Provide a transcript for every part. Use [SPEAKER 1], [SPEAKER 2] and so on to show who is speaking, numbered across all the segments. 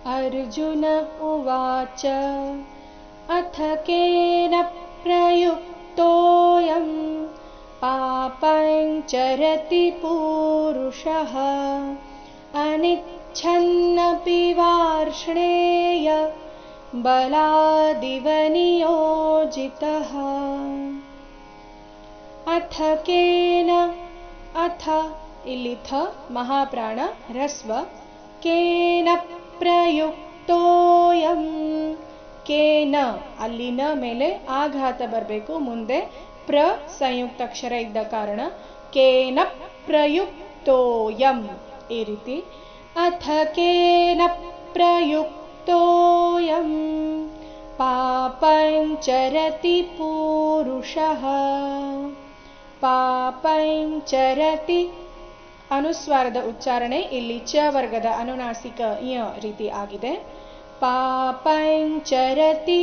[SPEAKER 1] अर्जुन उवाच अथ केन प्रयुक्तोऽयं पापञ्चरति पूरुषः अनिच्छन्नपि वार्ष्णेय बलादिव नियोजितः। अथ केन अथ ಇಲ್ಲಿ ಥ ಮಹಾಪ್ರಾಣ ಹ್ರಸ್ವ ಕೇನ ಪ್ರಯುಕ್ತೋಯಂ ಕೇನ ಅಲ್ಲಿನ ಮೇಲೆ ಆಘಾತ ಬರಬೇಕು, ಮುಂದೆ ಪ್ರ ಸಂಯುಕ್ತಾಕ್ಷರ ಇದ್ದ ಕಾರಣ ಕೇನ ಪ್ರಯುಕ್ತೋಯಂ ಈ ರೀತಿ. ಅಥ ಕೇನ ಪ್ರಯುಕ್ತೋಯಂ ಪಾಪಂಚರತಿ ಪೂರುಷಃ ಪಾಪಂಚರತಿ ಅನುಸ್ವಾರದ ಉಚ್ಚಾರಣೆ ಇಲ್ಲಿ ಚ ವರ್ಗದ ಅನುನಾಸಿಕ ಯ ರೀತಿ ಆಗಿದೆ. ಪಾಪಂಚರತಿ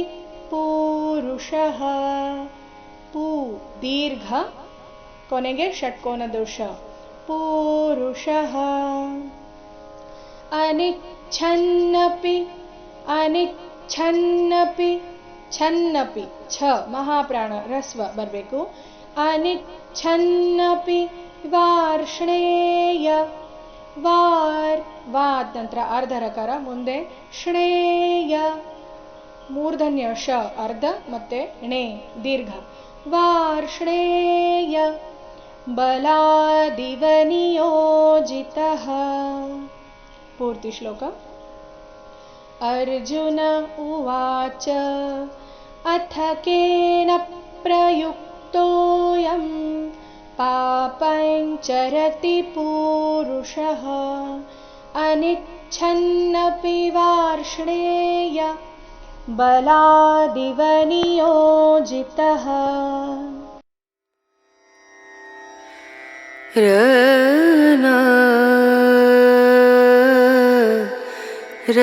[SPEAKER 1] ಪೂರುಷಃ ಪೂ ದೀರ್ಘ ಕೊನೆಗೆ ಷಟ್ಕೋನ ದೋಷ ಪೂರುಷಃ ಅನಿಚ್ಛನ್ನಪಿ ಅನಿಚ್ಛನ್ನಪಿ ಛನ್ನಪಿ ಛ ಮಹಾಪ್ರಾಣ ಹ್ರಸ್ವ ಬರಬೇಕು. ಅನಿಚ್ಛನ್ನಪಿ ವಾರ್ಷ್ಣೇಯ ವಾರ್ ವಾದ್ ನಂತರ ಅರ್ಧ ರಕಾರ, ಮುಂದೆ ಶ್ಣೇಯ ಮೂರ್ಧನ್ಯ ಶ ಅರ್ಧ ಮತ್ತೆ ಣೇ ದೀರ್ಘ ವಾರ್ಷ್ಣೇಯ ಬಲಾದಿವ ನಿಯೋಜಿತಃ. ಪೂರ್ತಿ ಶ್ಲೋಕ. ಅರ್ಜುನ ಉವಾಚ ಅಥ ಕೇನ ಪ್ರಯುಕ್ತೋಯಂ ಪಾಪಂಚರತಿ ಪೂರುಷಃ ಅನಿಚ್ಛನ್ನಪಿ ವಾರ್ಷ್ಣೇಯ ಬಲಾದಿವ ನಿಯೋಜಿತಃ.
[SPEAKER 2] ರ